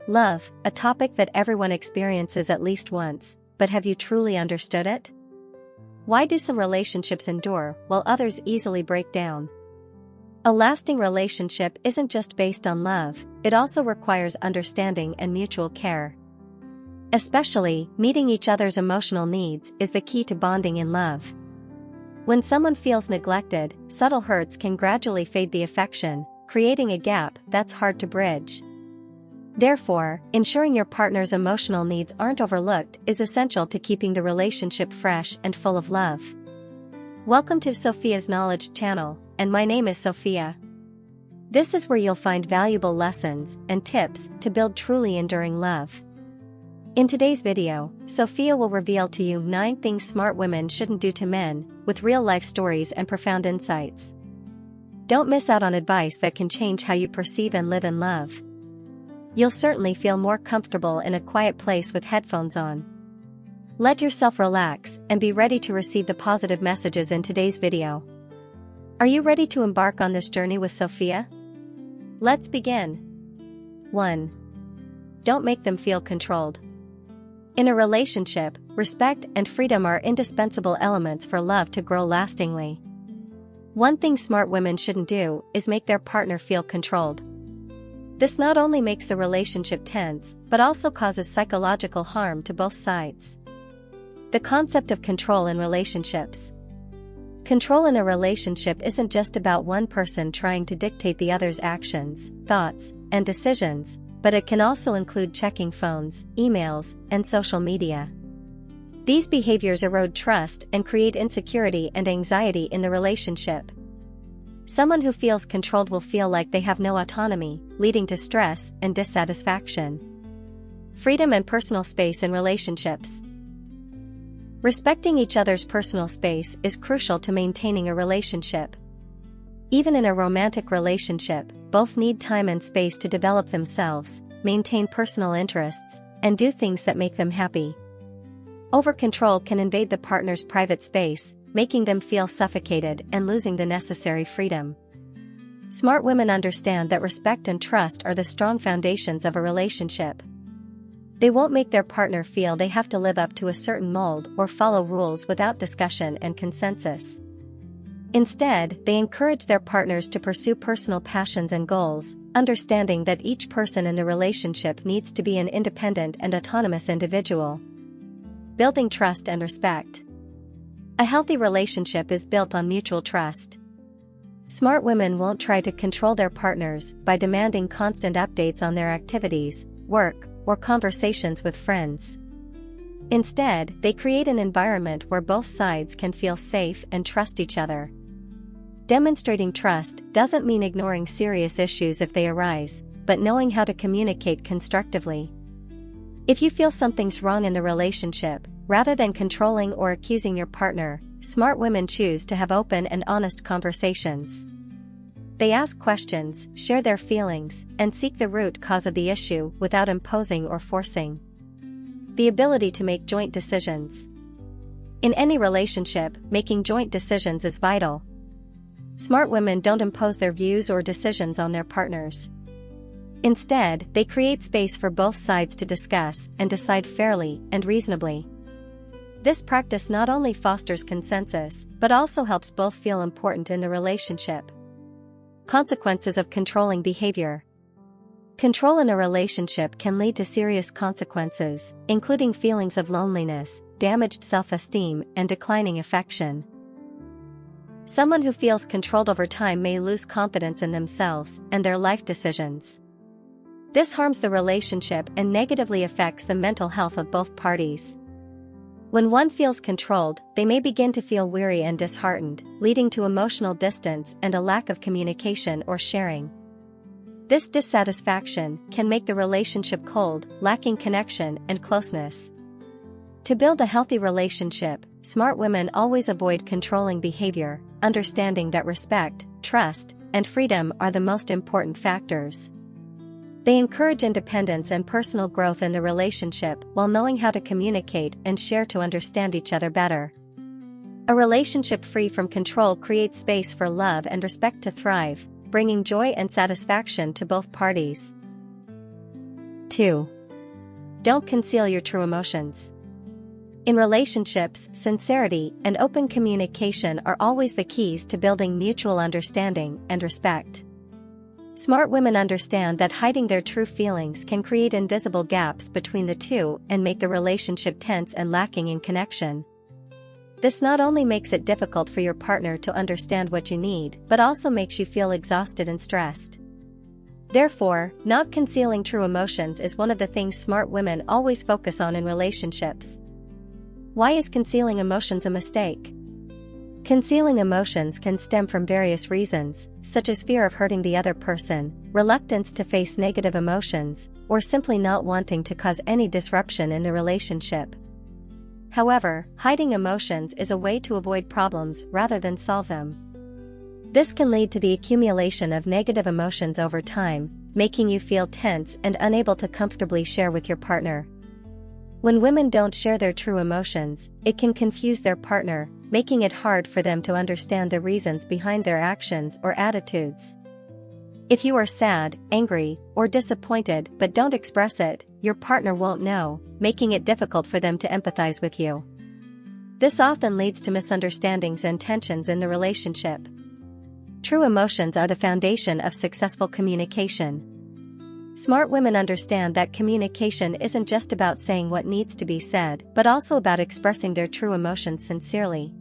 Love, a topic that everyone experiences at least once, but have you truly understood it? Why do some relationships endure while others easily break down? A lasting relationship isn't just based on love, it also requires understanding and mutual care. Especially, meeting each other's emotional needs is the key to bonding in love. When someone feels neglected, subtle hurts can gradually fade the affection, creating a gap that's hard to bridge. Therefore, ensuring your partner's emotional needs aren't overlooked is essential to keeping the relationship fresh and full of love. Welcome to Sophia's Knowledge Channel, and my name is Sophia. This is where you'll find valuable lessons and tips to build truly enduring love. In today's video, Sophia will reveal to you 9 things smart women shouldn't do to men, with real-life stories and profound insights. Don't miss out on advice that can change how you perceive and live in love. You'll certainly feel more comfortable in a quiet place with headphones on. Let yourself relax and be ready to receive the positive messages in today's video. Are you ready to embark on this journey with Sophia? Let's begin. 1. Don't make them feel controlled. In a relationship, respect and freedom are indispensable elements for love to grow lastingly. One thing smart women shouldn't do is make their partner feel controlled. This not only makes the relationship tense, but also causes psychological harm to both sides. The concept of control in relationships. Control in a relationship isn't just about one person trying to dictate the other's actions, thoughts, and decisions, but it can also include checking phones, emails, and social media. These behaviors erode trust and create insecurity and anxiety in the relationship. Someone who feels controlled will feel like they have no autonomy, leading to stress and dissatisfaction. Freedom and personal space in relationships. Respecting each other's personal space is crucial to maintaining a relationship. Even in a romantic relationship, both need time and space to develop themselves, maintain personal interests, and do things that make them happy. Over-control can invade the partner's private space, making them feel suffocated and losing the necessary freedom. Smart women understand that respect and trust are the strong foundations of a relationship. They won't make their partner feel they have to live up to a certain mold or follow rules without discussion and consensus. Instead, they encourage their partners to pursue personal passions and goals, understanding that each person in the relationship needs to be an independent and autonomous individual. Building trust and respect. A healthy relationship is built on mutual trust. Smart women won't try to control their partners by demanding constant updates on their activities, work, or conversations with friends. Instead, they create an environment where both sides can feel safe and trust each other. Demonstrating trust doesn't mean ignoring serious issues if they arise, but knowing how to communicate constructively. If you feel something's wrong in the relationship, rather than controlling or accusing your partner, smart women choose to have open and honest conversations. They ask questions, share their feelings, and seek the root cause of the issue without imposing or forcing. The ability to make joint decisions. In any relationship, making joint decisions is vital. Smart women don't impose their views or decisions on their partners. Instead, they create space for both sides to discuss and decide fairly and reasonably. This practice not only fosters consensus, but also helps both feel important in the relationship. Consequences of controlling behavior. Control in a relationship can lead to serious consequences, including feelings of loneliness, damaged self-esteem, and declining affection. Someone who feels controlled over time may lose confidence in themselves and their life decisions. This harms the relationship and negatively affects the mental health of both parties. When one feels controlled, they may begin to feel weary and disheartened, leading to emotional distance and a lack of communication or sharing. This dissatisfaction can make the relationship cold, lacking connection and closeness. To build a healthy relationship, smart women always avoid controlling behavior, understanding that respect, trust, and freedom are the most important factors. They encourage independence and personal growth in the relationship while knowing how to communicate and share to understand each other better. A relationship free from control creates space for love and respect to thrive, bringing joy and satisfaction to both parties. 2. Don't conceal your true emotions. In relationships, sincerity and open communication are always the keys to building mutual understanding and respect. Smart women understand that hiding their true feelings can create invisible gaps between the two and make the relationship tense and lacking in connection. This not only makes it difficult for your partner to understand what you need, but also makes you feel exhausted and stressed. Therefore, not concealing true emotions is one of the things smart women always focus on in relationships. Why is concealing emotions a mistake? Concealing emotions can stem from various reasons, such as fear of hurting the other person, reluctance to face negative emotions, or simply not wanting to cause any disruption in the relationship. However, hiding emotions is a way to avoid problems rather than solve them. This can lead to the accumulation of negative emotions over time, making you feel tense and unable to comfortably share with your partner. When women don't share their true emotions, it can confuse their partner, making it hard for them to understand the reasons behind their actions or attitudes. If you are sad, angry, or disappointed but don't express it, your partner won't know, making it difficult for them to empathize with you. This often leads to misunderstandings and tensions in the relationship. True emotions are the foundation of successful communication. Smart women understand that communication isn't just about saying what needs to be said, but also about expressing their true emotions sincerely.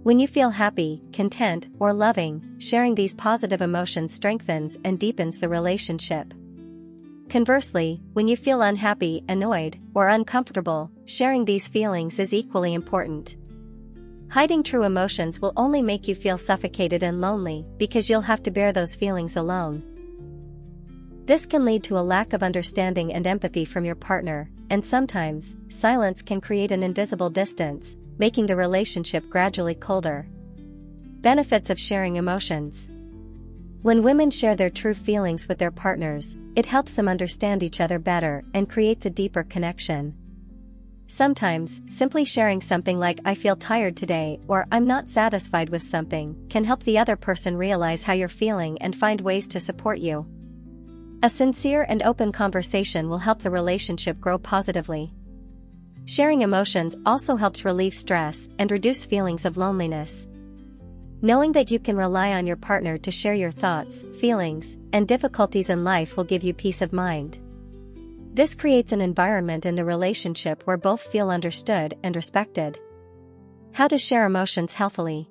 When you feel happy, content, or loving, sharing these positive emotions strengthens and deepens the relationship. Conversely, when you feel unhappy, annoyed, or uncomfortable, sharing these feelings is equally important. Hiding true emotions will only make you feel suffocated and lonely because you'll have to bear those feelings alone. This can lead to a lack of understanding and empathy from your partner, and sometimes, silence can create an invisible distance, making the relationship gradually colder. Benefits of sharing emotions. When women share their true feelings with their partners, it helps them understand each other better and creates a deeper connection. Sometimes, simply sharing something like "I feel tired today" or "I'm not satisfied with something" can help the other person realize how you're feeling and find ways to support you. A sincere and open conversation will help the relationship grow positively. Sharing emotions also helps relieve stress and reduce feelings of loneliness. Knowing that you can rely on your partner to share your thoughts, feelings, and difficulties in life will give you peace of mind. This creates an environment in the relationship where both feel understood and respected. How to share emotions healthily.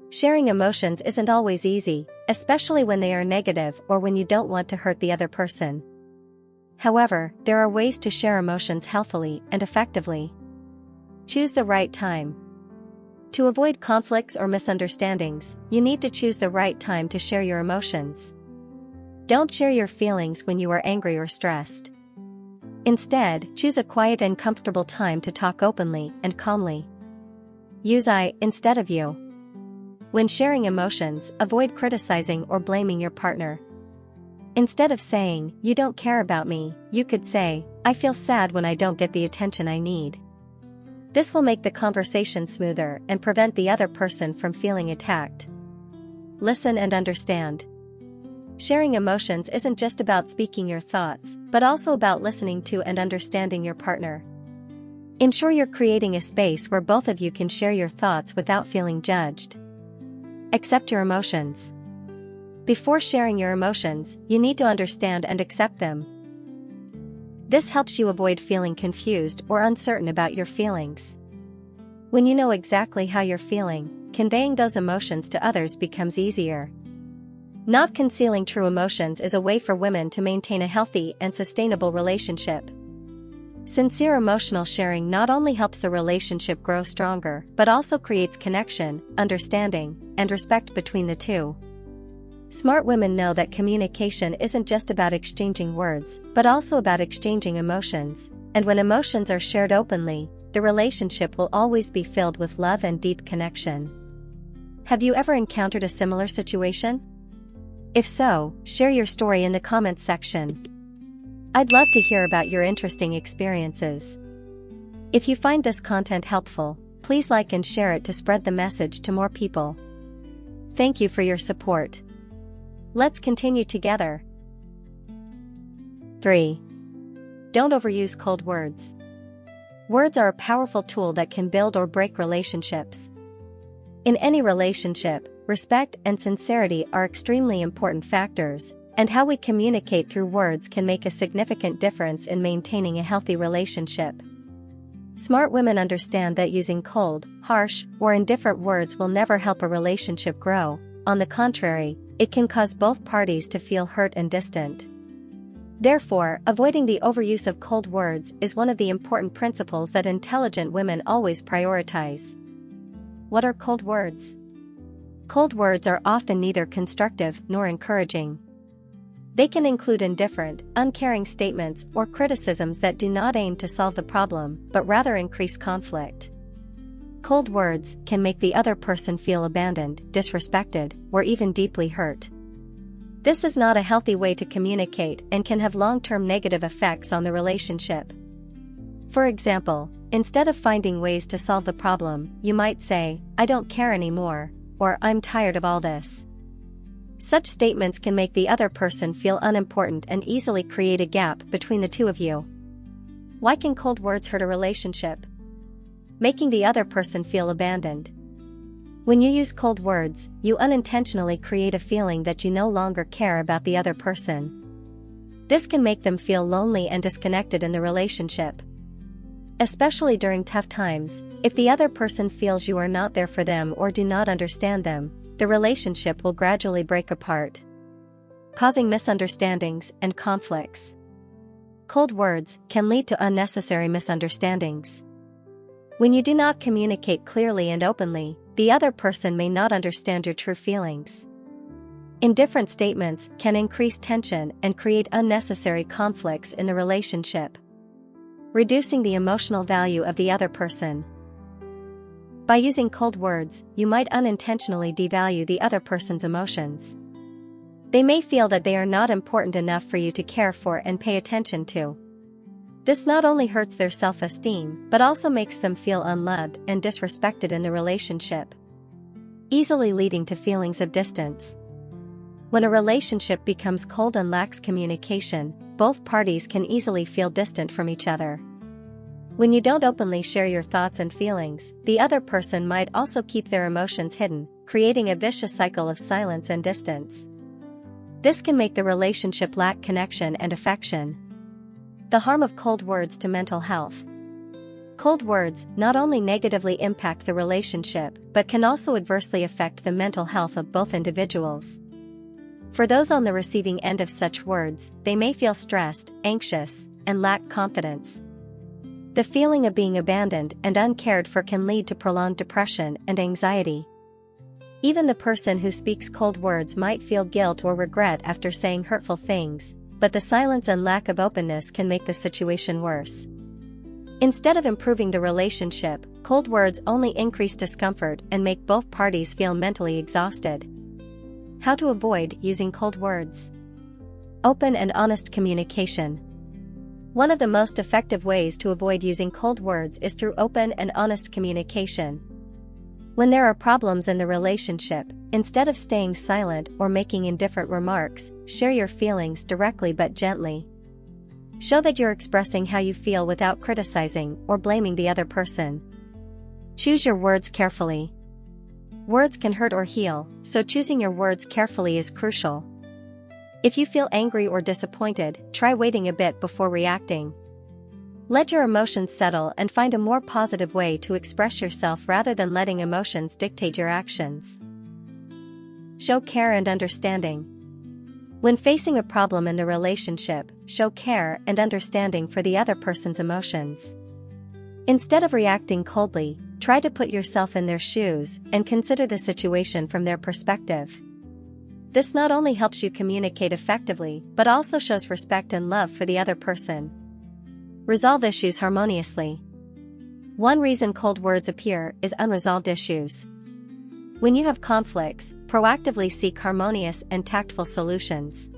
Sharing emotions isn't always easy, especially when they are negative or when you don't want to hurt the other person. However, there are ways to share emotions healthily and effectively. Choose the right time. To avoid conflicts or misunderstandings, you need to choose the right time to share your emotions. Don't share your feelings when you are angry or stressed. Instead, choose a quiet and comfortable time to talk openly and calmly. Use "I" instead of "you." When sharing emotions, avoid criticizing or blaming your partner. Instead of saying, "You don't care about me," you could say, "I feel sad when I don't get the attention I need." This will make the conversation smoother and prevent the other person from feeling attacked. Listen and understand. Sharing emotions isn't just about speaking your thoughts, but also about listening to and understanding your partner. Ensure you're creating a space where both of you can share your thoughts without feeling judged. Accept your emotions. Before sharing your emotions, you need to understand and accept them. This helps you avoid feeling confused or uncertain about your feelings. When you know exactly how you're feeling, conveying those emotions to others becomes easier. Not concealing true emotions is a way for women to maintain a healthy and sustainable relationship. Sincere emotional sharing not only helps the relationship grow stronger, but also creates connection, understanding, and respect between the two. Smart women know that communication isn't just about exchanging words, but also about exchanging emotions, and when emotions are shared openly, the relationship will always be filled with love and deep connection. Have you ever encountered a similar situation? If so, share your story in the comments section. I'd love to hear about your interesting experiences. If you find this content helpful, please like and share it to spread the message to more people. Thank you for your support. Let's continue together. 3. Don't overuse cold words. Words are a powerful tool that can build or break relationships. In any relationship, respect and sincerity are extremely important factors, and how we communicate through words can make a significant difference in maintaining a healthy relationship. Smart women understand that using cold, harsh, or indifferent words will never help a relationship grow. On the contrary, it can cause both parties to feel hurt and distant. Therefore, avoiding the overuse of cold words is one of the important principles that intelligent women always prioritize. What are cold words? Cold words are often neither constructive nor encouraging. They can include indifferent, uncaring statements or criticisms that do not aim to solve the problem, but rather increase conflict. Cold words can make the other person feel abandoned, disrespected, or even deeply hurt. This is not a healthy way to communicate and can have long-term negative effects on the relationship. For example, instead of finding ways to solve the problem, you might say, "I don't care anymore," or "I'm tired of all this." Such statements can make the other person feel unimportant and easily create a gap between the two of you. Why can cold words hurt a relationship? Making the other person feel abandoned. When you use cold words, you unintentionally create a feeling that you no longer care about the other person. This can make them feel lonely and disconnected in the relationship. Especially during tough times, if the other person feels you are not there for them or do not understand them, the relationship will gradually break apart, causing misunderstandings and conflicts. Cold words can lead to unnecessary misunderstandings. When you do not communicate clearly and openly, the other person may not understand your true feelings. Indifferent statements can increase tension and create unnecessary conflicts in the relationship, reducing the emotional value of the other person. By using cold words, you might unintentionally devalue the other person's emotions. They may feel that they are not important enough for you to care for and pay attention to. This not only hurts their self-esteem but also makes them feel unloved and disrespected in the relationship, easily leading to feelings of distance. When a relationship becomes cold and lacks communication, both parties can easily feel distant from each other. When you don't openly share your thoughts and feelings, the other person might also keep their emotions hidden, creating a vicious cycle of silence and distance. This can make the relationship lack connection and affection. The harm of cold words to mental health. Cold words not only negatively impact the relationship but can also adversely affect the mental health of both individuals. For those on the receiving end of such words, they may feel stressed, anxious, and lack confidence. The feeling of being abandoned and uncared for can lead to prolonged depression and anxiety. Even the person who speaks cold words might feel guilt or regret after saying hurtful things, but the silence and lack of openness can make the situation worse. Instead of improving the relationship, cold words only increase discomfort and make both parties feel mentally exhausted. How to avoid using cold words. Open and honest communication. One of the most effective ways to avoid using cold words is through open and honest communication. When there are problems in the relationship, instead of staying silent or making indifferent remarks, share your feelings directly but gently. Show that you're expressing how you feel without criticizing or blaming the other person. Choose your words carefully. Words can hurt or heal, so choosing your words carefully is crucial. If you feel angry or disappointed, try waiting a bit before reacting. Let your emotions settle and find a more positive way to express yourself rather than letting emotions dictate your actions. Show care and understanding. When facing a problem in the relationship, show care and understanding for the other person's emotions. Instead of reacting coldly, try to put yourself in their shoes and consider the situation from their perspective. This not only helps you communicate effectively but also shows respect and love for the other person. Resolve issues harmoniously. One reason cold words appear is unresolved issues. When you have conflicts, proactively seek harmonious and tactful solutions.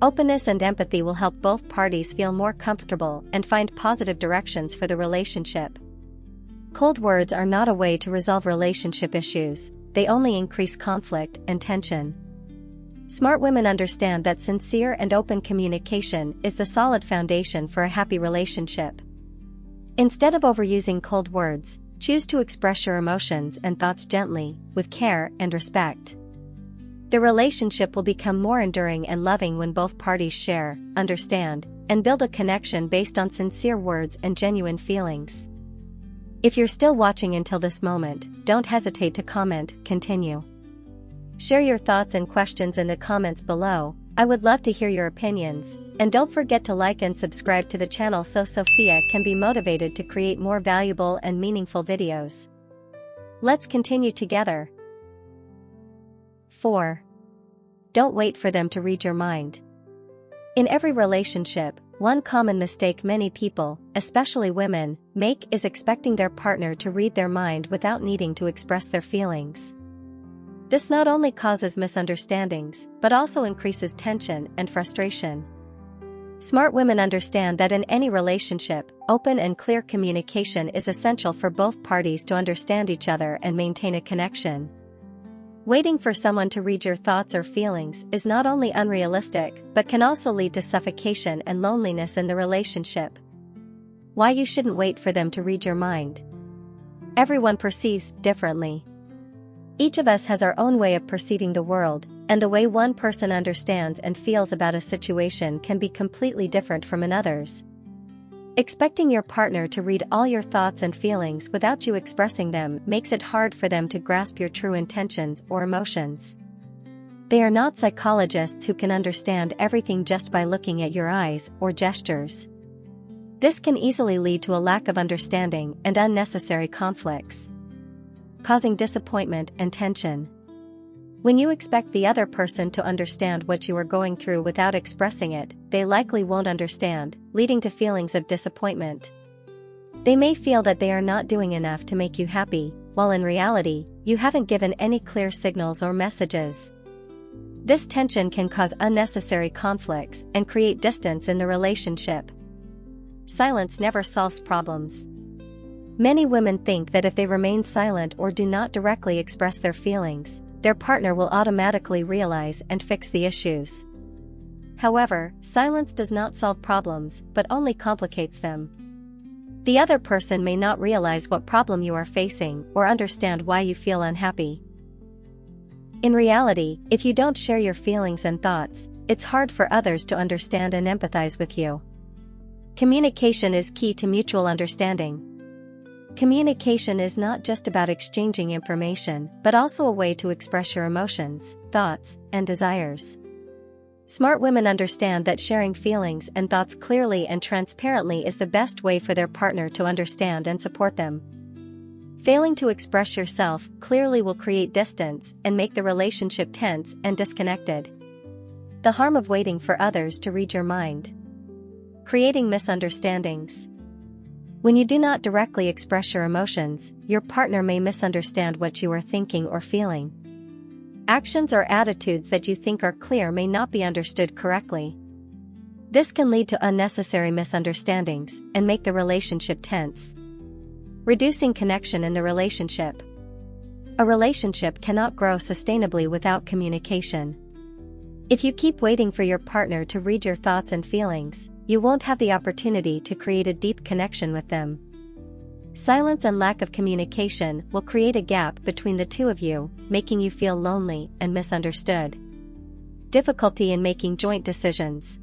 Openness and empathy will help both parties feel more comfortable and find positive directions for the relationship. Cold words are not a way to resolve relationship issues, they only increase conflict and tension. Smart women understand that sincere and open communication is the solid foundation for a happy relationship. Instead of overusing cold words, choose to express your emotions and thoughts gently, with care and respect. The relationship will become more enduring and loving when both parties share, understand, and build a connection based on sincere words and genuine feelings. If you're still watching until this moment, don't hesitate to comment, continue. Share your thoughts and questions in the comments below. I would love to hear your opinions, and don't forget to like and subscribe to the channel so Sophia can be motivated to create more valuable and meaningful videos. Let's continue together. 4. Don't wait for them to read your mind. In every relationship, one common mistake many people, especially women, make is expecting their partner to read their mind without needing to express their feelings. This not only causes misunderstandings, but also increases tension and frustration. Smart women understand that in any relationship, open and clear communication is essential for both parties to understand each other and maintain a connection. Waiting for someone to read your thoughts or feelings is not only unrealistic, but can also lead to suffocation and loneliness in the relationship. Why you shouldn't wait for them to read your mind. Everyone perceives differently. Each of us has our own way of perceiving the world, and the way one person understands and feels about a situation can be completely different from another's. Expecting your partner to read all your thoughts and feelings without you expressing them makes it hard for them to grasp your true intentions or emotions. They are not psychologists who can understand everything just by looking at your eyes or gestures. This can easily lead to a lack of understanding and unnecessary conflicts, causing disappointment and tension. When you expect the other person to understand what you are going through without expressing it, they likely won't understand, leading to feelings of disappointment. They may feel that they are not doing enough to make you happy, while in reality, you haven't given any clear signals or messages. This tension can cause unnecessary conflicts and create distance in the relationship. Silence never solves problems. Many women think that if they remain silent or do not directly express their feelings, their partner will automatically realize and fix the issues. However, silence does not solve problems, but only complicates them. The other person may not realize what problem you are facing or understand why you feel unhappy. In reality, if you don't share your feelings and thoughts, it's hard for others to understand and empathize with you. Communication is key to mutual understanding. Communication is not just about exchanging information, but also a way to express your emotions, thoughts, and desires. Smart women understand that sharing feelings and thoughts clearly and transparently is the best way for their partner to understand and support them. Failing to express yourself clearly will create distance and make the relationship tense and disconnected. The harm of waiting for others to read your mind. Creating misunderstandings. When you do not directly express your emotions, your partner may misunderstand what you are thinking or feeling. Actions or attitudes that you think are clear may not be understood correctly. This can lead to unnecessary misunderstandings and make the relationship tense. Reducing connection in the relationship. A relationship cannot grow sustainably without communication. If you keep waiting for your partner to read your thoughts and feelings, you won't have the opportunity to create a deep connection with them. Silence and lack of communication will create a gap between the two of you, making you feel lonely and misunderstood. Difficulty in making joint decisions.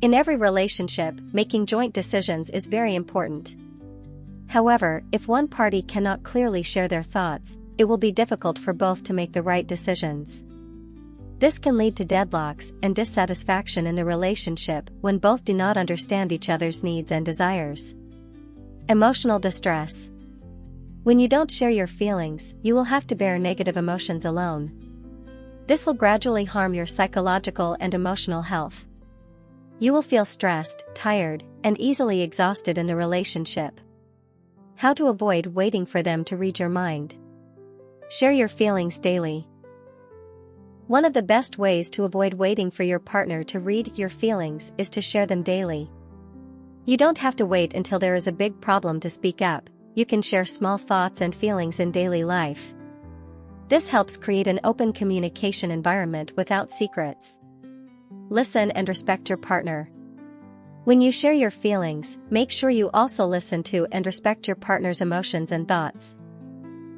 In every relationship, making joint decisions is very important. However, if one party cannot clearly share their thoughts, it will be difficult for both to make the right decisions. This can lead to deadlocks and dissatisfaction in the relationship when both do not understand each other's needs and desires. Emotional distress. When you don't share your feelings, you will have to bear negative emotions alone. This will gradually harm your psychological and emotional health. You will feel stressed, tired, and easily exhausted in the relationship. How to avoid waiting for them to read your mind. Share your feelings daily. One of the best ways to avoid waiting for your partner to read your feelings is to share them daily. You don't have to wait until there is a big problem to speak up. You can share small thoughts and feelings in daily life. This helps create an open communication environment without secrets. Listen and respect your partner. When you share your feelings, make sure you also listen to and respect your partner's emotions and thoughts.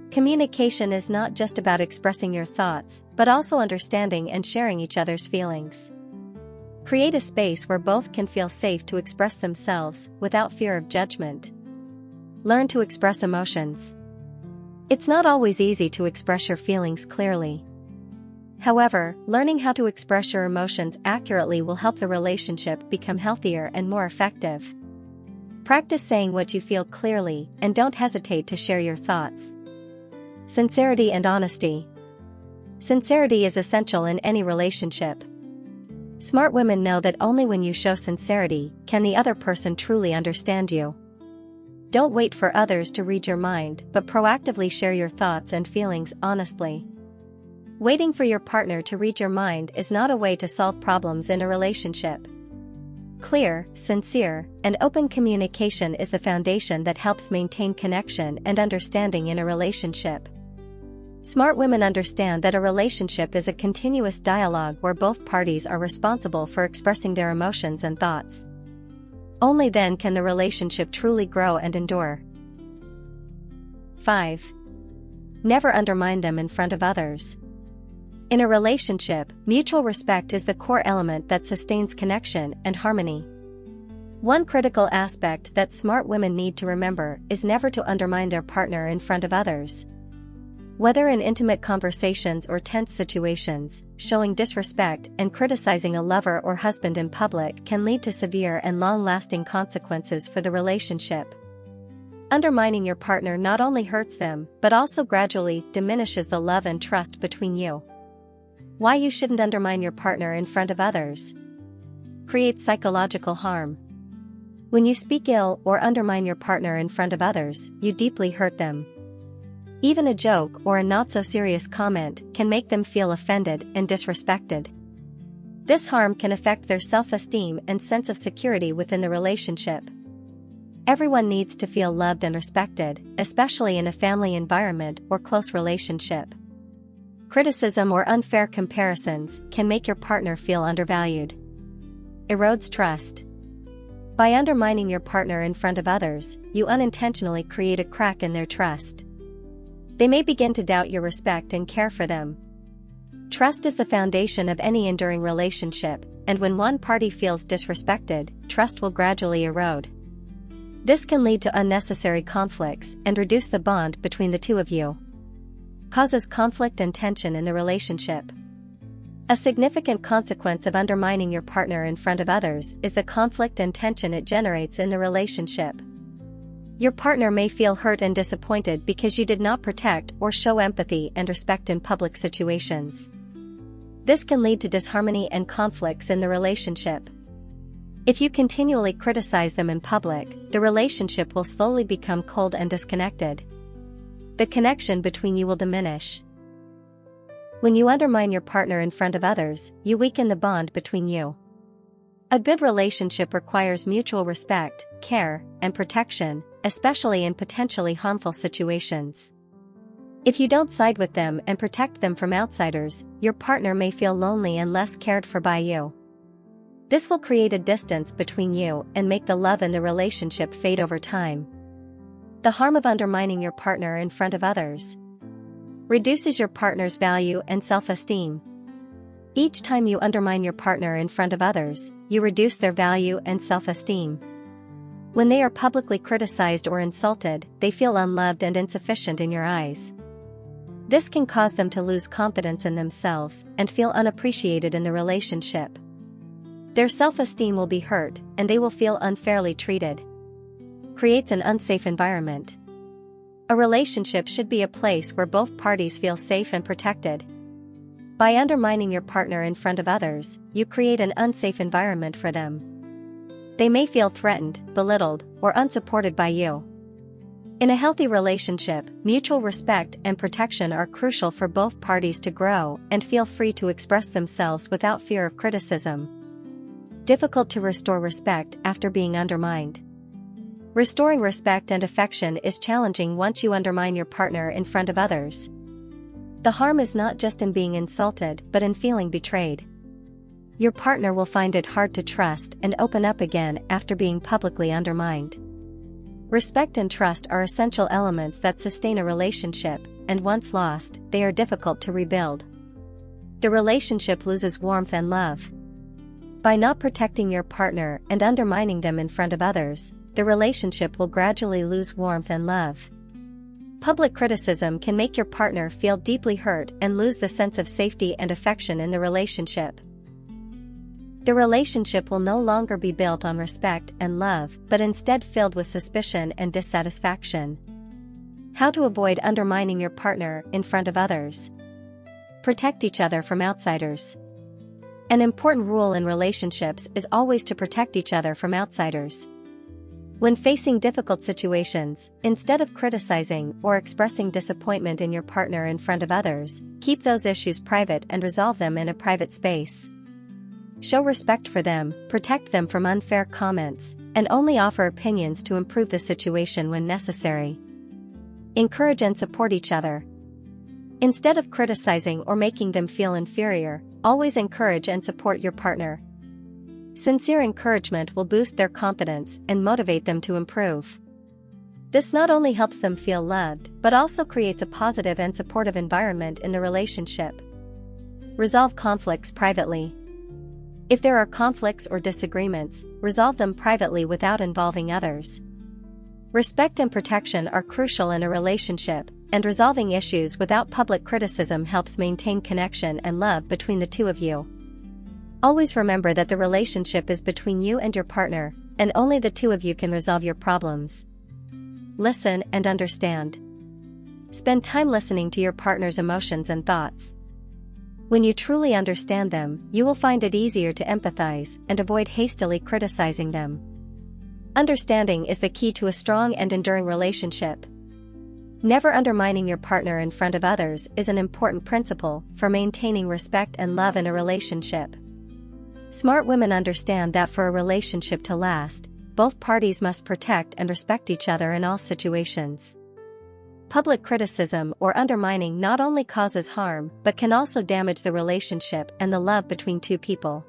Communication is not just about expressing your thoughts, but also understanding and sharing each other's feelings. Create a space where both can feel safe to express themselves without fear of judgment. Learn to express emotions. It's not always easy to express your feelings clearly. However, learning how to express your emotions accurately will help the relationship become healthier and more effective. Practice saying what you feel clearly and don't hesitate to share your thoughts. Sincerity and honesty. Sincerity is essential in any relationship. Smart women know that only when you show sincerity can the other person truly understand you. Don't wait for others to read your mind, but proactively share your thoughts and feelings honestly. Waiting for your partner to read your mind is not a way to solve problems in a relationship. Clear, sincere, and open communication is the foundation that helps maintain connection and understanding in a relationship. Smart women understand that a relationship is a continuous dialogue where both parties are responsible for expressing their emotions and thoughts. Only then can the relationship truly grow and endure. 5. Never undermine them in front of others. In a relationship, mutual respect is the core element that sustains connection and harmony. One critical aspect that smart women need to remember is never to undermine their partner in front of others. Whether in intimate conversations or tense situations, showing disrespect and criticizing a lover or husband in public can lead to severe and long-lasting consequences for the relationship. Undermining your partner not only hurts them, but also gradually diminishes the love and trust between you. Why you shouldn't undermine your partner in front of others. Creates psychological harm. When you speak ill or undermine your partner in front of others, you deeply hurt them. Even a joke or a not-so-serious comment can make them feel offended and disrespected. This harm can affect their self-esteem and sense of security within the relationship. Everyone needs to feel loved and respected, especially in a family environment or close relationship. Criticism or unfair comparisons can make your partner feel undervalued. Erodes trust. By undermining your partner in front of others, you unintentionally create a crack in their trust. They may begin to doubt your respect and care for them. Trust is the foundation of any enduring relationship, and when one party feels disrespected, trust will gradually erode. This can lead to unnecessary conflicts and reduce the bond between the two of you. Causes conflict and tension in the relationship. A significant consequence of undermining your partner in front of others is the conflict and tension it generates in the relationship. Your partner may feel hurt and disappointed because you did not protect or show empathy and respect in public situations. This can lead to disharmony and conflicts in the relationship. If you continually criticize them in public, the relationship will slowly become cold and disconnected. The connection between you will diminish. When you undermine your partner in front of others, you weaken the bond between you. A good relationship requires mutual respect, care, and protection, especially in potentially harmful situations. If you don't side with them and protect them from outsiders, your partner may feel lonely and less cared for by you. This will create a distance between you and make the love in the relationship fade over time. The harm of undermining your partner in front of others. Reduces your partner's value and self-esteem. Each time you undermine your partner in front of others, you reduce their value and self-esteem. When they are publicly criticized or insulted, they feel unloved and insufficient in your eyes. This can cause them to lose confidence in themselves and feel unappreciated in the relationship. Their self-esteem will be hurt, and they will feel unfairly treated. Creates an unsafe environment. A relationship should be a place where both parties feel safe and protected. By undermining your partner in front of others, you create an unsafe environment for them. They may feel threatened, belittled, or unsupported by you. In a healthy relationship, mutual respect and protection are crucial for both parties to grow and feel free to express themselves without fear of criticism. Difficult to restore respect after being undermined. Restoring respect and affection is challenging once you undermine your partner in front of others. The harm is not just in being insulted but in feeling betrayed. Your partner will find it hard to trust and open up again after being publicly undermined. Respect and trust are essential elements that sustain a relationship, and once lost, they are difficult to rebuild. The relationship loses warmth and love. By not protecting your partner and undermining them in front of others, the relationship will gradually lose warmth and love. Public criticism can make your partner feel deeply hurt and lose the sense of safety and affection in the relationship. The relationship will no longer be built on respect and love, but instead filled with suspicion and dissatisfaction. How to avoid undermining your partner in front of others. Protect each other from outsiders. An important rule in relationships is always to protect each other from outsiders. When facing difficult situations, instead of criticizing or expressing disappointment in your partner in front of others, keep those issues private and resolve them in a private space. Show respect for them, protect them from unfair comments, and only offer opinions to improve the situation when necessary. Encourage and support each other. Instead of criticizing or making them feel inferior, always encourage and support your partner. Sincere encouragement will boost their confidence and motivate them to improve. This not only helps them feel loved, but also creates a positive and supportive environment in the relationship. Resolve conflicts privately. If there are conflicts or disagreements, resolve them privately without involving others. Respect and protection are crucial in a relationship, and resolving issues without public criticism helps maintain connection and love between the two of you. Always remember that the relationship is between you and your partner, and only the two of you can resolve your problems. Listen and understand. Spend time listening to your partner's emotions and thoughts. When you truly understand them, you will find it easier to empathize and avoid hastily criticizing them. Understanding is the key to a strong and enduring relationship. Never undermining your partner in front of others is an important principle for maintaining respect and love in a relationship. Smart women understand that for a relationship to last, both parties must protect and respect each other in all situations. Public criticism or undermining not only causes harm but can also damage the relationship and the love between two people.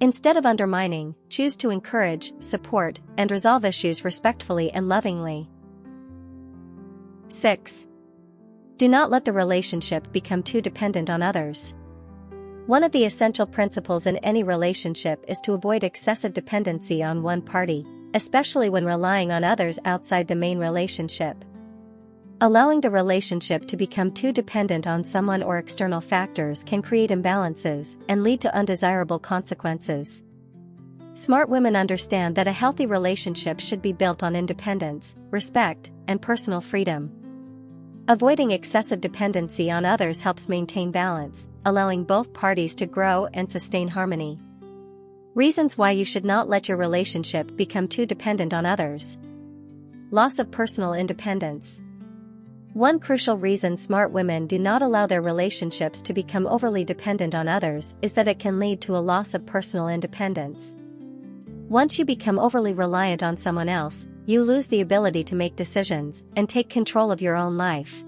Instead of undermining, choose to encourage, support, and resolve issues respectfully and lovingly. 6. Do not let the relationship become too dependent on others. One of the essential principles in any relationship is to avoid excessive dependency on one party, especially when relying on others outside the main relationship. Allowing the relationship to become too dependent on someone or external factors can create imbalances and lead to undesirable consequences. Smart women understand that a healthy relationship should be built on independence, respect, and personal freedom. Avoiding excessive dependency on others helps maintain balance, allowing both parties to grow and sustain harmony. Reasons why you should not let your relationship become too dependent on others. Loss of personal independence. One crucial reason smart women do not allow their relationships to become overly dependent on others is that it can lead to a loss of personal independence. Once you become overly reliant on someone else, you lose the ability to make decisions and take control of your own life.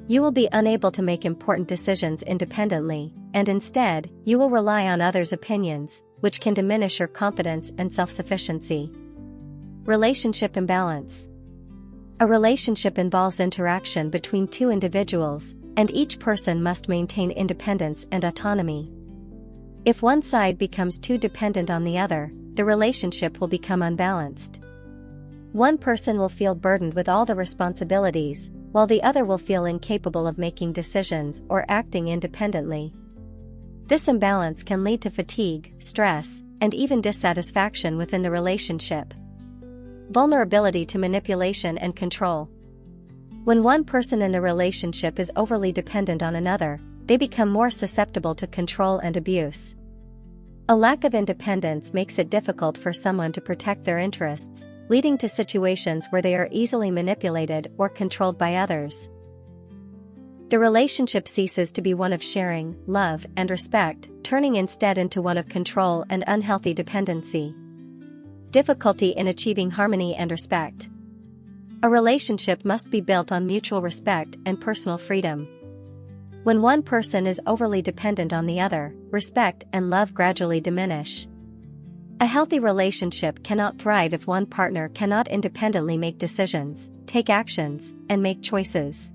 You will be unable to make important decisions independently, and instead, you will rely on others' opinions, which can diminish your confidence and self-sufficiency. Relationship imbalance. A relationship involves interaction between two individuals, and each person must maintain independence and autonomy. If one side becomes too dependent on the other, the relationship will become unbalanced. One person will feel burdened with all the responsibilities, while the other will feel incapable of making decisions or acting independently. This imbalance can lead to fatigue, stress, and even dissatisfaction within the relationship. Vulnerability to manipulation and control. When one person in the relationship is overly dependent on another, they become more susceptible to control and abuse. A lack of independence makes it difficult for someone to protect their interests, leading to situations where they are easily manipulated or controlled by others. The relationship ceases to be one of sharing, love, and respect, turning instead into one of control and unhealthy dependency. Difficulty in achieving harmony and respect. A relationship must be built on mutual respect and personal freedom. When one person is overly dependent on the other, respect and love gradually diminish. A healthy relationship cannot thrive if one partner cannot independently make decisions, take actions, and make choices.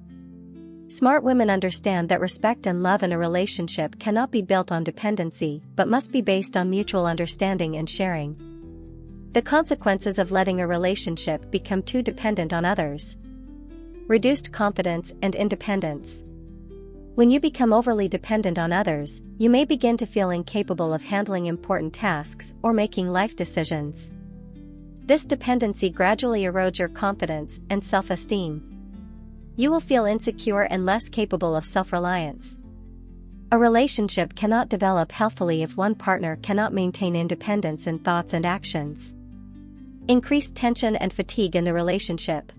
Smart women understand that respect and love in a relationship cannot be built on dependency, but must be based on mutual understanding and sharing. The consequences of letting a relationship become too dependent on others: reduced confidence and independence. When you become overly dependent on others, you may begin to feel incapable of handling important tasks or making life decisions. This dependency gradually erodes your confidence and self-esteem. You will feel insecure and less capable of self-reliance. A relationship cannot develop healthily if one partner cannot maintain independence in thoughts and actions. Increased tension and fatigue in the relationship.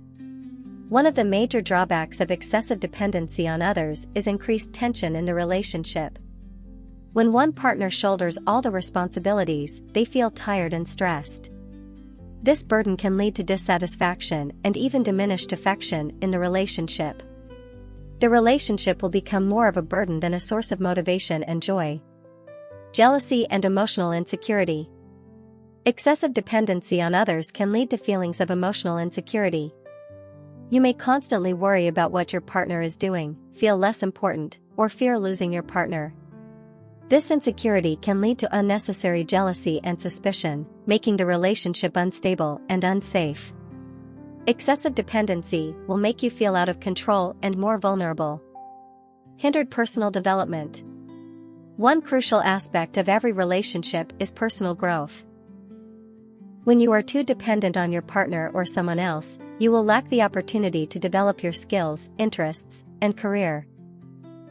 One of the major drawbacks of excessive dependency on others is increased tension in the relationship. When one partner shoulders all the responsibilities, they feel tired and stressed. This burden can lead to dissatisfaction and even diminished affection in the relationship. The relationship will become more of a burden than a source of motivation and joy. Jealousy and emotional insecurity. Excessive dependency on others can lead to feelings of emotional insecurity. You may constantly worry about what your partner is doing, feel less important, or fear losing your partner. This insecurity can lead to unnecessary jealousy and suspicion, making the relationship unstable and unsafe. Excessive dependency will make you feel out of control and more vulnerable. Hindered personal development. One crucial aspect of every relationship is personal growth. When you are too dependent on your partner or someone else, you will lack the opportunity to develop your skills, interests, and career.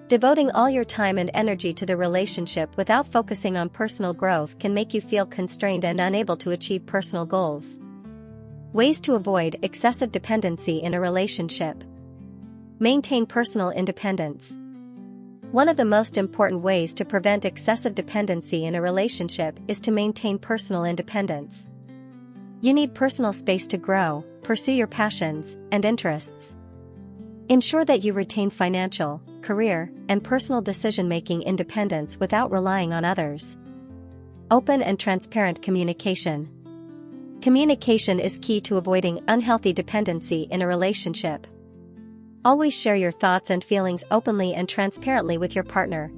Devoting all your time and energy to the relationship without focusing on personal growth can make you feel constrained and unable to achieve personal goals. Ways to avoid excessive dependency in a relationship. Maintain personal independence. One of the most important ways to prevent excessive dependency in a relationship is to maintain personal independence. You need personal space to grow, pursue your passions and interests. Ensure that you retain financial, career, and personal decision-making independence without relying on others. Open and transparent communication. Communication is key to avoiding unhealthy dependency in a relationship. Always share your thoughts and feelings openly and transparently with your partner.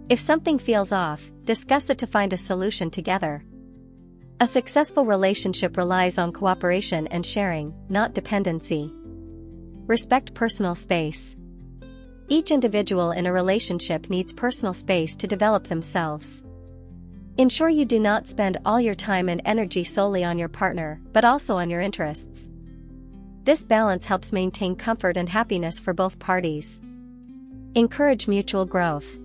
If something feels off, discuss it to find a solution together. A successful relationship relies on cooperation and sharing, not dependency. Respect personal space. Each individual in a relationship needs personal space to develop themselves. Ensure you do not spend all your time and energy solely on your partner, but also on your interests. This balance helps maintain comfort and happiness for both parties. Encourage mutual growth.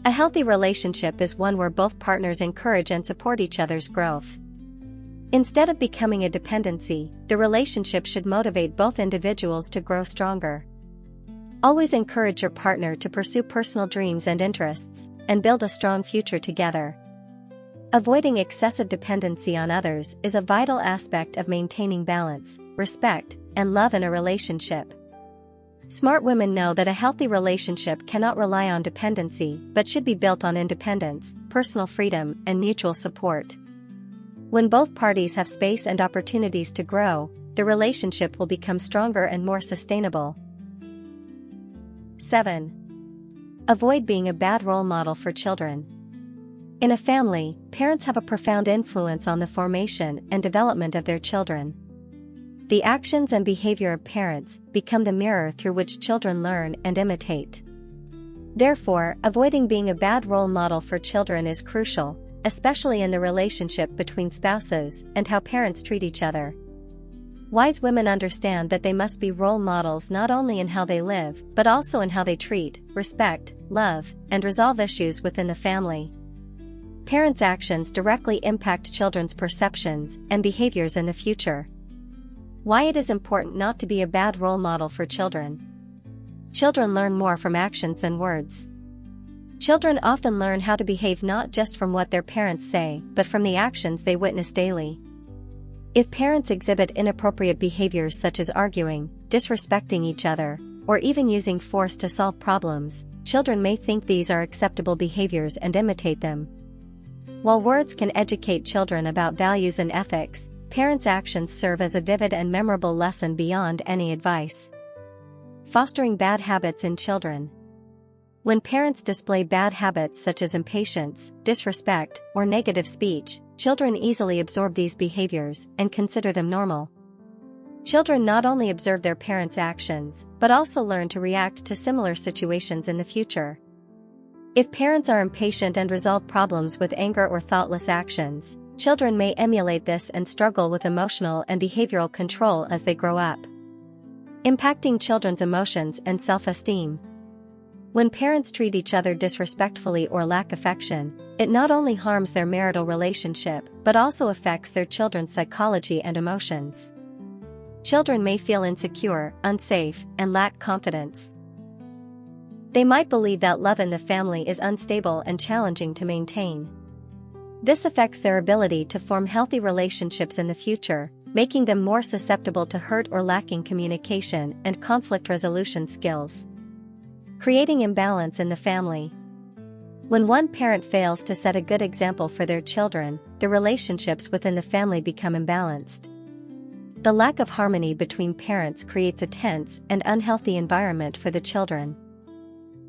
A healthy relationship is one where both partners encourage and support each other's growth. Instead of becoming a dependency, the relationship should motivate both individuals to grow stronger. Always encourage your partner to pursue personal dreams and interests, and build a strong future together. Avoiding excessive dependency on others is a vital aspect of maintaining balance, respect, and love in a relationship. Smart women know that a healthy relationship cannot rely on dependency but should be built on independence, personal freedom, and mutual support. When both parties have space and opportunities to grow, the relationship will become stronger and more sustainable. 7. Avoid being a bad role model for children. In a family, parents have a profound influence on the formation and development of their children. The actions and behavior of parents become the mirror through which children learn and imitate. Therefore, avoiding being a bad role model for children is crucial, especially in the relationship between spouses and how parents treat each other. Wise women understand that they must be role models not only in how they live, but also in how they treat, respect, love, and resolve issues within the family. Parents' actions directly impact children's perceptions and behaviors in the future. Why it is important not to be a bad role model for children. Children learn more from actions than words. Children often learn how to behave not just from what their parents say, but from the actions they witness daily. If parents exhibit inappropriate behaviors such as arguing, disrespecting each other, or even using force to solve problems, children may think these are acceptable behaviors and imitate them. While words can educate children about values and ethics, parents' actions serve as a vivid and memorable lesson beyond any advice. Fostering bad habits in children. When parents display bad habits such as impatience, disrespect, or negative speech, children easily absorb these behaviors and consider them normal. Children not only observe their parents' actions, but also learn to react to similar situations in the future. If parents are impatient and resolve problems with anger or thoughtless actions, children may emulate this and struggle with emotional and behavioral control as they grow up. Impacting children's emotions and self-esteem. When parents treat each other disrespectfully or lack affection, it not only harms their marital relationship but also affects their children's psychology and emotions. Children may feel insecure, unsafe, and lack confidence. They might believe that love in the family is unstable and challenging to maintain. This affects their ability to form healthy relationships in the future, making them more susceptible to hurt or lacking communication and conflict resolution skills. Creating imbalance in the family. When one parent fails to set a good example for their children, the relationships within the family become imbalanced. The lack of harmony between parents creates a tense and unhealthy environment for the children.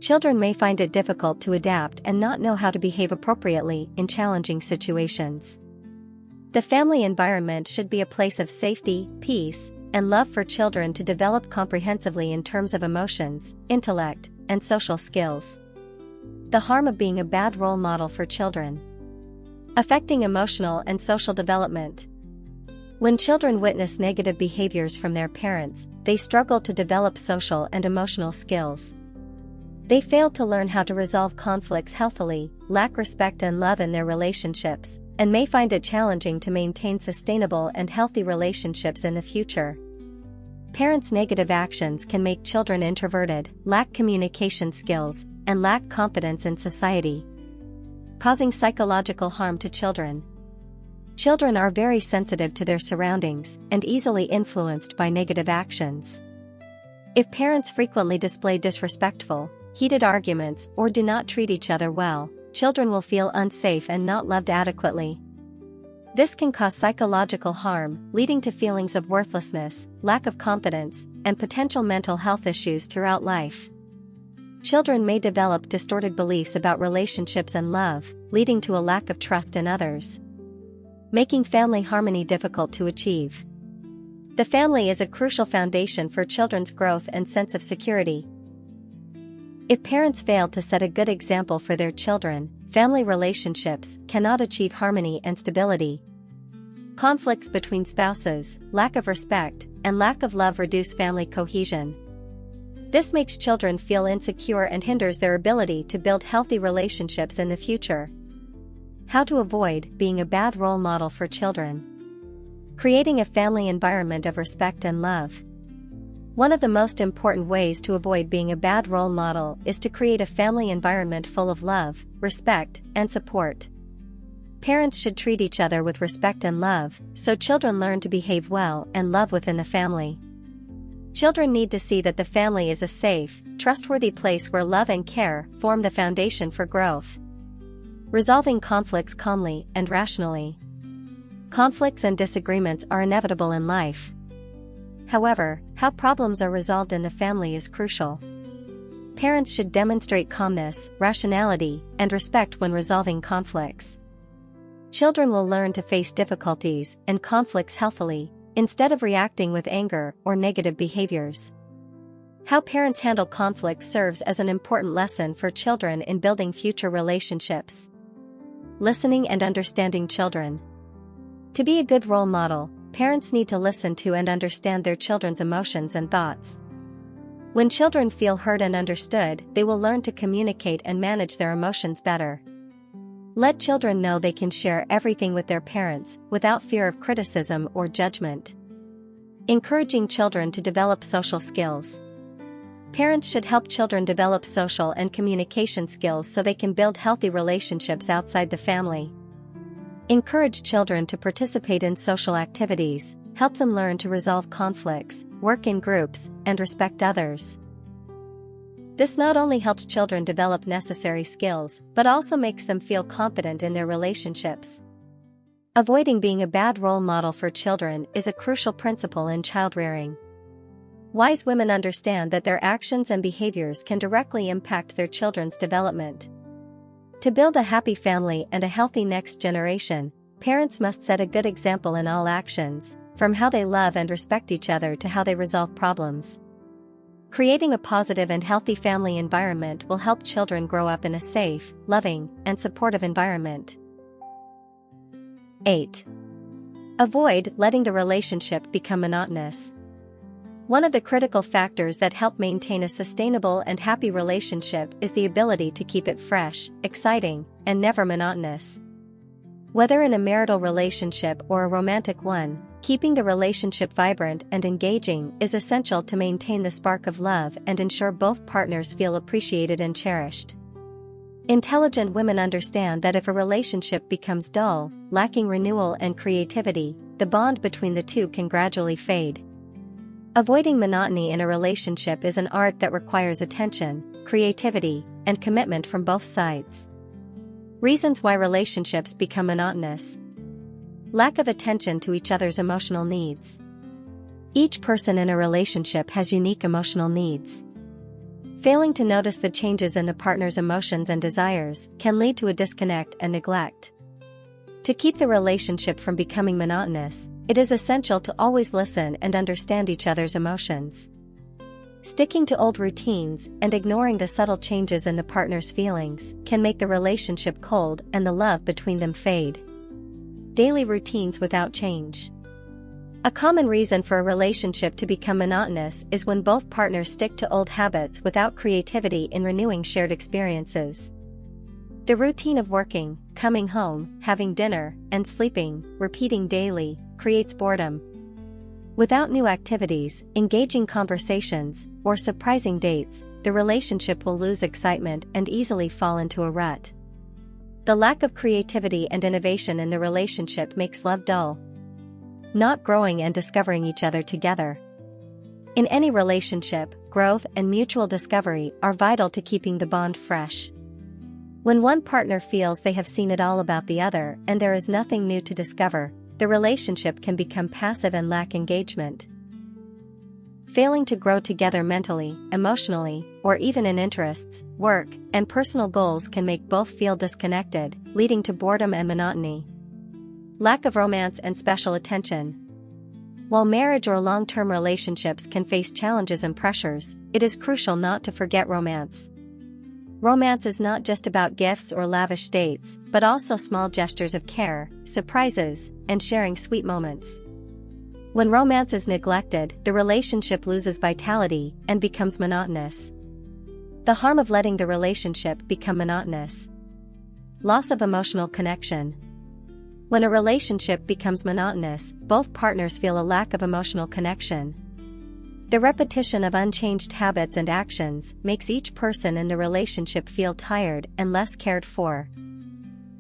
Children may find it difficult to adapt and not know how to behave appropriately in challenging situations. The family environment should be a place of safety, peace, and love for children to develop comprehensively in terms of emotions, intellect, and social skills. The harm of being a bad role model for children. Affecting emotional and social development. When children witness negative behaviors from their parents, they struggle to develop social and emotional skills. They fail to learn how to resolve conflicts healthily, lack respect and love in their relationships, and may find it challenging to maintain sustainable and healthy relationships in the future. Parents' negative actions can make children introverted, lack communication skills, and lack confidence in society, causing psychological harm to children. Children are very sensitive to their surroundings and easily influenced by negative actions. If parents frequently display disrespectful, heated arguments or do not treat each other well, children will feel unsafe and not loved adequately. This can cause psychological harm, leading to feelings of worthlessness, lack of confidence, and potential mental health issues throughout life. Children may develop distorted beliefs about relationships and love, leading to a lack of trust in others, making family harmony difficult to achieve. The family is a crucial foundation for children's growth and sense of security. If parents fail to set a good example for their children, family relationships cannot achieve harmony and stability. Conflicts between spouses, lack of respect, and lack of love reduce family cohesion. This makes children feel insecure and hinders their ability to build healthy relationships in the future. How to avoid being a bad role model for children. Creating a family environment of respect and love. One of the most important ways to avoid being a bad role model is to create a family environment full of love, respect, and support. Parents should treat each other with respect and love, so children learn to behave well and love within the family. Children need to see that the family is a safe, trustworthy place where love and care form the foundation for growth. Resolving conflicts calmly and rationally. Conflicts and disagreements are inevitable in life. However, how problems are resolved in the family is crucial. Parents should demonstrate calmness, rationality, and respect when resolving conflicts. Children will learn to face difficulties and conflicts healthily, instead of reacting with anger or negative behaviors. How parents handle conflict serves as an important lesson for children in building future relationships. Listening and understanding children. To be a good role model, parents need to listen to and understand their children's emotions and thoughts. When children feel heard and understood, they will learn to communicate and manage their emotions better. Let children know they can share everything with their parents, without fear of criticism or judgment. Encouraging children to develop social skills. Parents should help children develop social and communication skills so they can build healthy relationships outside the family. Encourage children to participate in social activities, help them learn to resolve conflicts, work in groups, and respect others. This not only helps children develop necessary skills, but also makes them feel confident in their relationships. Avoiding being a bad role model for children is a crucial principle in child-rearing. Wise women understand that their actions and behaviors can directly impact their children's development. To build a happy family and a healthy next generation, parents must set a good example in all actions, from how they love and respect each other to how they resolve problems. Creating a positive and healthy family environment will help children grow up in a safe, loving, and supportive environment. 8. Avoid letting the relationship become monotonous. One of the critical factors that help maintain a sustainable and happy relationship is the ability to keep it fresh, exciting, and never monotonous. Whether in a marital relationship or a romantic one, keeping the relationship vibrant and engaging is essential to maintain the spark of love and ensure both partners feel appreciated and cherished. Intelligent women understand that if a relationship becomes dull, lacking renewal and creativity, the bond between the two can gradually fade. Avoiding monotony in a relationship is an art that requires attention, creativity, and commitment from both sides. Reasons why relationships become monotonous: lack of attention to each other's emotional needs. Each person in a relationship has unique emotional needs. Failing to notice the changes in the partner's emotions and desires can lead to a disconnect and neglect. To keep the relationship from becoming monotonous, it is essential to always listen and understand each other's emotions. Sticking to old routines and ignoring the subtle changes in the partner's feelings can make the relationship cold and the love between them fade. Daily routines without change. A common reason for a relationship to become monotonous is when both partners stick to old habits without creativity in renewing shared experiences. The routine of working, coming home, having dinner, and sleeping, repeating daily, creates boredom. Without new activities, engaging conversations, or surprising dates, the relationship will lose excitement and easily fall into a rut. The lack of creativity and innovation in the relationship makes love dull. Not growing and discovering each other together. In any relationship, growth and mutual discovery are vital to keeping the bond fresh. When one partner feels they have seen it all about the other and there is nothing new to discover, the relationship can become passive and lack engagement. Failing to grow together mentally, emotionally, or even in interests, work, and personal goals can make both feel disconnected, leading to boredom and monotony. Lack of romance and special attention. While marriage or long-term relationships can face challenges and pressures, it is crucial not to forget romance. Romance is not just about gifts or lavish dates, but also small gestures of care, surprises, and sharing sweet moments. When romance is neglected, the relationship loses vitality and becomes monotonous. The harm of letting the relationship become monotonous. Loss of emotional connection. When a relationship becomes monotonous, both partners feel a lack of emotional connection. The repetition of unchanged habits and actions makes each person in the relationship feel tired and less cared for.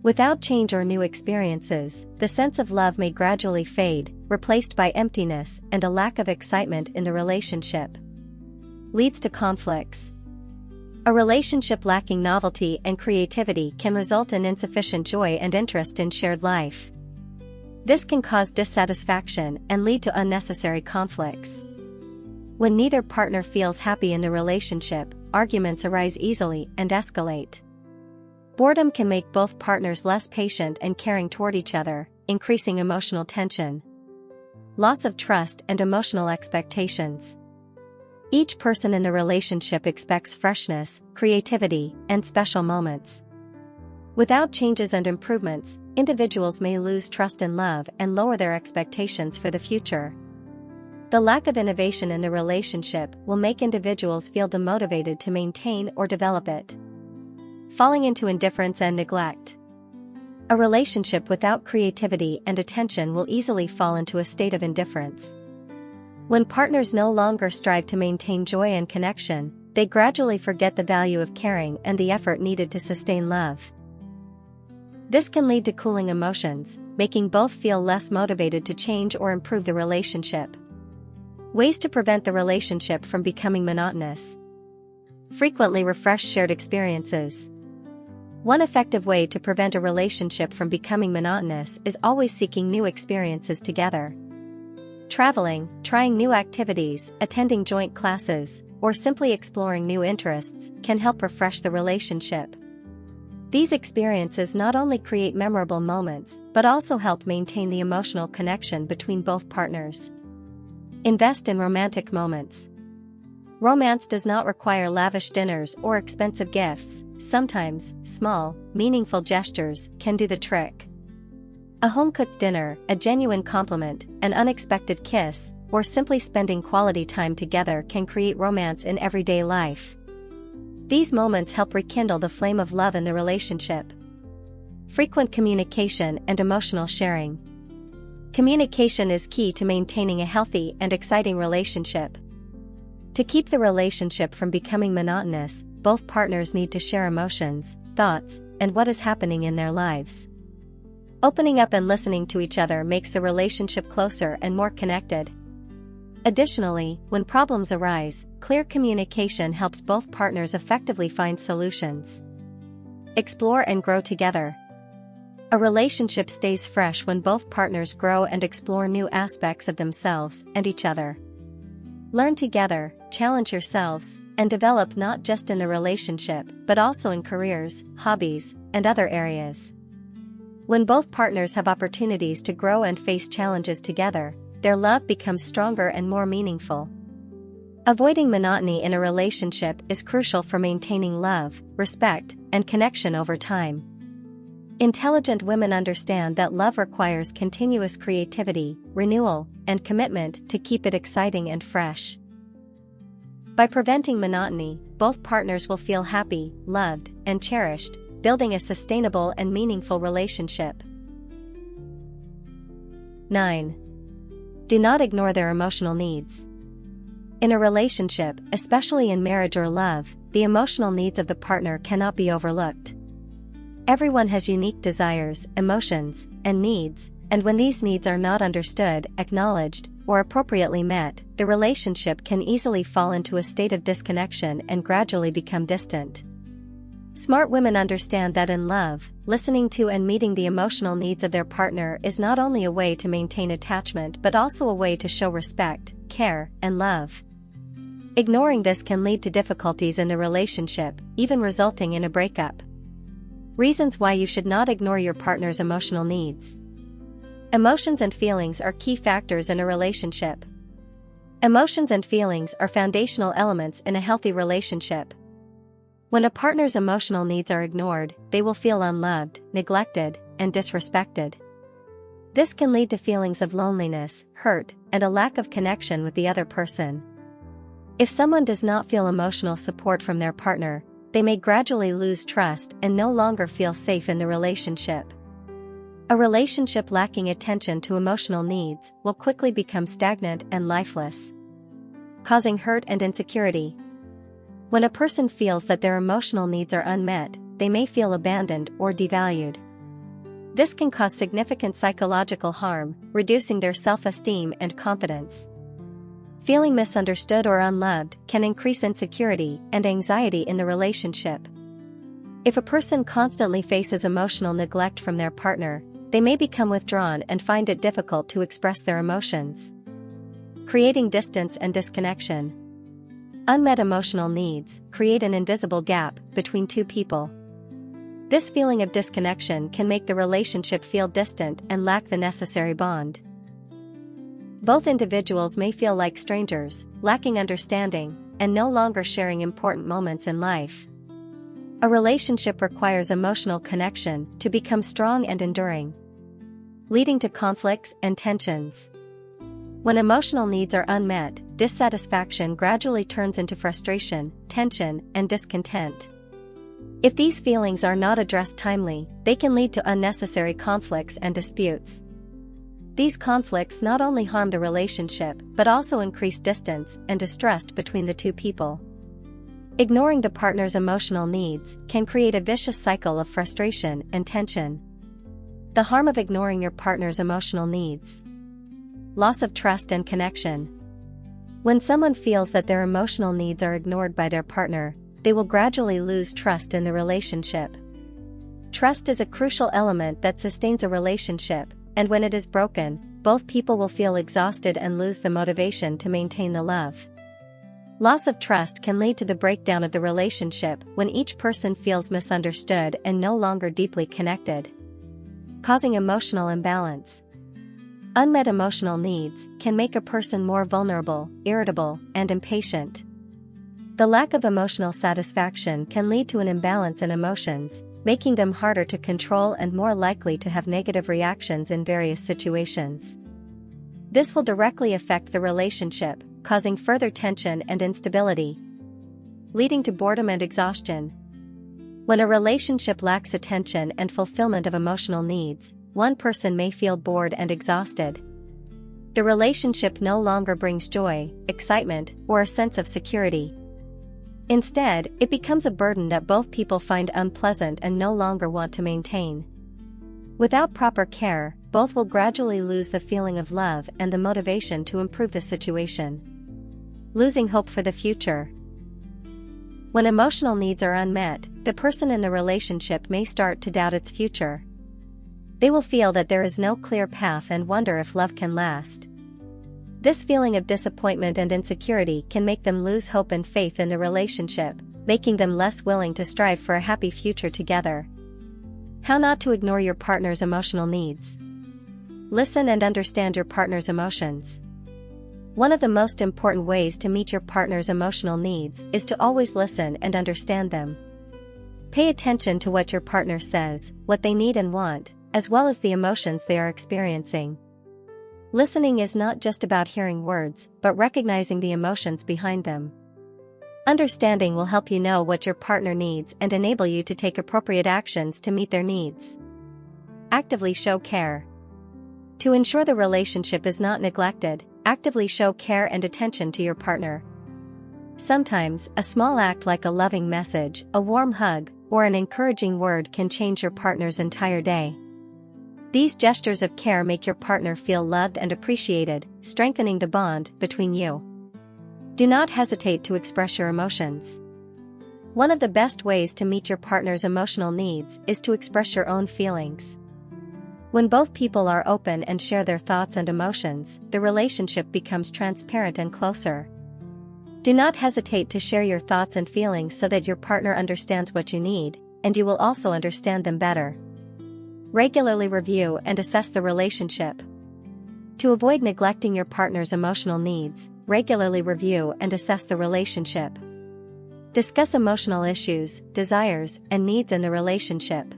Without change or new experiences, the sense of love may gradually fade, replaced by emptiness and a lack of excitement in the relationship. Leads to conflicts. A relationship lacking novelty and creativity can result in insufficient joy and interest in shared life. This can cause dissatisfaction and lead to unnecessary conflicts. When neither partner feels happy in the relationship, arguments arise easily and escalate. Boredom can make both partners less patient and caring toward each other, increasing emotional tension. Loss of trust and emotional expectations. Each person in the relationship expects freshness, creativity, and special moments. Without changes and improvements, individuals may lose trust in love and lower their expectations for the future. The lack of innovation in the relationship will make individuals feel demotivated to maintain or develop it. Falling into indifference and neglect. A relationship without creativity and attention will easily fall into a state of indifference. When partners no longer strive to maintain joy and connection, they gradually forget the value of caring and the effort needed to sustain love. This can lead to cooling emotions, making both feel less motivated to change or improve the relationship. Ways to prevent the relationship from becoming monotonous. Frequently refresh shared experiences. One effective way to prevent a relationship from becoming monotonous is always seeking new experiences together. Traveling, trying new activities, attending joint classes, or simply exploring new interests can help refresh the relationship. These experiences not only create memorable moments, but also help maintain the emotional connection between both partners. Invest in romantic moments. Romance does not require lavish dinners or expensive gifts. Sometimes, small, meaningful gestures can do the trick. A home-cooked dinner, a genuine compliment, an unexpected kiss, or simply spending quality time together can create romance in everyday life. These moments help rekindle the flame of love in the relationship. Frequent communication and emotional sharing. Communication is key to maintaining a healthy and exciting relationship. To keep the relationship from becoming monotonous, both partners need to share emotions, thoughts, and what is happening in their lives. Opening up and listening to each other makes the relationship closer and more connected. Additionally, when problems arise, clear communication helps both partners effectively find solutions. Explore and grow together. A relationship stays fresh when both partners grow and explore new aspects of themselves and each other. Learn together, challenge yourselves, and develop not just in the relationship but also in careers, hobbies, and other areas. When both partners have opportunities to grow and face challenges together, their love becomes stronger and more meaningful. Avoiding monotony in a relationship is crucial for maintaining love, respect, and connection over time. Intelligent women understand that love requires continuous creativity, renewal, and commitment to keep it exciting and fresh. By preventing monotony, both partners will feel happy, loved, and cherished, building a sustainable and meaningful relationship. 9. Do not ignore their emotional needs. In a relationship, especially in marriage or love, the emotional needs of the partner cannot be overlooked. Everyone has unique desires, emotions, and needs, and when these needs are not understood, acknowledged, or appropriately met, the relationship can easily fall into a state of disconnection and gradually become distant. Smart women understand that in love, listening to and meeting the emotional needs of their partner is not only a way to maintain attachment but also a way to show respect, care, and love. Ignoring this can lead to difficulties in the relationship, even resulting in a breakup. Reasons why you should not ignore your partner's emotional needs. Emotions and feelings are key factors in a relationship. Emotions and feelings are foundational elements in a healthy relationship. When a partner's emotional needs are ignored, they will feel unloved, neglected, and disrespected. This can lead to feelings of loneliness, hurt, and a lack of connection with the other person. If someone does not feel emotional support from their partner, they may gradually lose trust and no longer feel safe in the relationship. A relationship lacking attention to emotional needs will quickly become stagnant and lifeless, causing hurt and insecurity. When a person feels that their emotional needs are unmet, they may feel abandoned or devalued. This can cause significant psychological harm, reducing their self-esteem and confidence. Feeling misunderstood or unloved can increase insecurity and anxiety in the relationship. If a person constantly faces emotional neglect from their partner, they may become withdrawn and find it difficult to express their emotions, creating distance and disconnection. Unmet emotional needs create an invisible gap between two people. This feeling of disconnection can make the relationship feel distant and lack the necessary bond. Both individuals may feel like strangers, lacking understanding, and no longer sharing important moments in life. A relationship requires emotional connection to become strong and enduring, leading to conflicts and tensions. When emotional needs are unmet, dissatisfaction gradually turns into frustration, tension, and discontent. If these feelings are not addressed timely, they can lead to unnecessary conflicts and disputes. These conflicts not only harm the relationship but also increase distance and distrust between the two people. Ignoring the partner's emotional needs can create a vicious cycle of frustration and tension. The harm of ignoring your partner's emotional needs. Loss of trust and connection. When someone feels that their emotional needs are ignored by their partner, they will gradually lose trust in the relationship. Trust is a crucial element that sustains a relationship, and when it is broken, both people will feel exhausted and lose the motivation to maintain the love. Loss of trust can lead to the breakdown of the relationship when each person feels misunderstood and no longer deeply connected, causing emotional imbalance. Unmet emotional needs can make a person more vulnerable, irritable, and impatient. The lack of emotional satisfaction can lead to an imbalance in emotions, making them harder to control and more likely to have negative reactions in various situations. This will directly affect the relationship, causing further tension and instability, leading to boredom and exhaustion. When a relationship lacks attention and fulfillment of emotional needs, one person may feel bored and exhausted. The relationship no longer brings joy, excitement, or a sense of security. Instead, it becomes a burden that both people find unpleasant and no longer want to maintain. Without proper care, both will gradually lose the feeling of love and the motivation to improve the situation, losing hope for the future. When emotional needs are unmet, the person in the relationship may start to doubt its future. They will feel that there is no clear path and wonder if love can last. This feeling of disappointment and insecurity can make them lose hope and faith in the relationship, making them less willing to strive for a happy future together. How not to ignore your partner's emotional needs. Listen and understand your partner's emotions. One of the most important ways to meet your partner's emotional needs is to always listen and understand them. Pay attention to what your partner says, what they need and want, as well as the emotions they are experiencing. Listening is not just about hearing words, but recognizing the emotions behind them. Understanding will help you know what your partner needs and enable you to take appropriate actions to meet their needs. Actively show care. To ensure the relationship is not neglected, actively show care and attention to your partner. Sometimes, a small act like a loving message, a warm hug, or an encouraging word can change your partner's entire day. These gestures of care make your partner feel loved and appreciated, strengthening the bond between you. Do not hesitate to express your emotions. One of the best ways to meet your partner's emotional needs is to express your own feelings. When both people are open and share their thoughts and emotions, the relationship becomes transparent and closer. Do not hesitate to share your thoughts and feelings so that your partner understands what you need, and you will also understand them better. Regularly review and assess the relationship. To avoid neglecting your partner's emotional needs, regularly review and assess the relationship. Discuss emotional issues, desires, and needs in the relationship.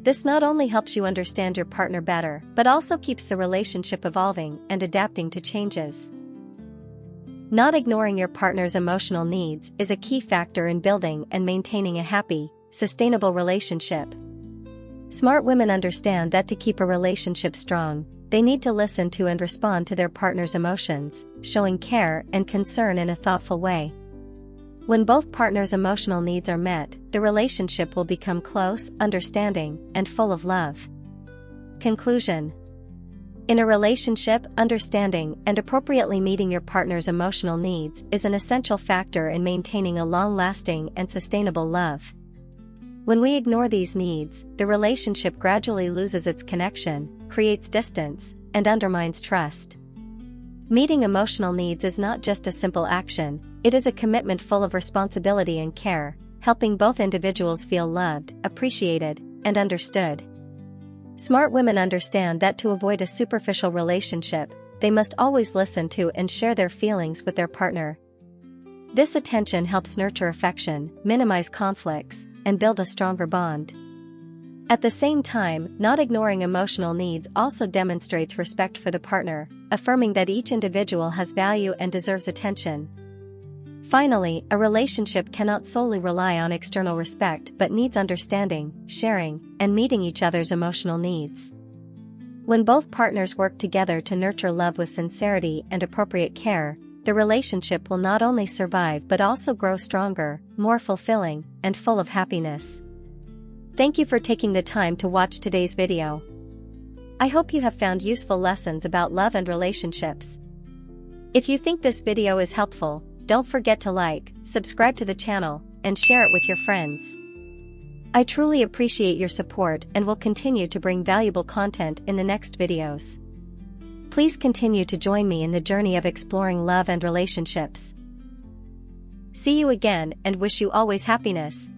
This not only helps you understand your partner better, but also keeps the relationship evolving and adapting to changes. Not ignoring your partner's emotional needs is a key factor in building and maintaining a happy, sustainable relationship. Smart women understand that to keep a relationship strong, they need to listen to and respond to their partner's emotions, showing care and concern in a thoughtful way. When both partners' emotional needs are met, the relationship will become close, understanding, and full of love. Conclusion. In a relationship, understanding and appropriately meeting your partner's emotional needs is an essential factor in maintaining a long-lasting and sustainable love. When we ignore these needs, the relationship gradually loses its connection, creates distance, and undermines trust. Meeting emotional needs is not just a simple action, it is a commitment full of responsibility and care, helping both individuals feel loved, appreciated, and understood. Smart women understand that to avoid a superficial relationship, they must always listen to and share their feelings with their partner. This attention helps nurture affection, minimize conflicts, and build a stronger bond. At the same time, not ignoring emotional needs also demonstrates respect for the partner, affirming that each individual has value and deserves attention. Finally, a relationship cannot solely rely on external respect but needs understanding, sharing, and meeting each other's emotional needs. When both partners work together to nurture love with sincerity and appropriate care, the relationship will not only survive but also grow stronger, more fulfilling, and full of happiness. Thank you for taking the time to watch today's video. I hope you have found useful lessons about love and relationships. If you think this video is helpful, don't forget to like, subscribe to the channel, and share it with your friends. I truly appreciate your support and will continue to bring valuable content in the next videos. Please continue to join me in the journey of exploring love and relationships. See you again and wish you always happiness.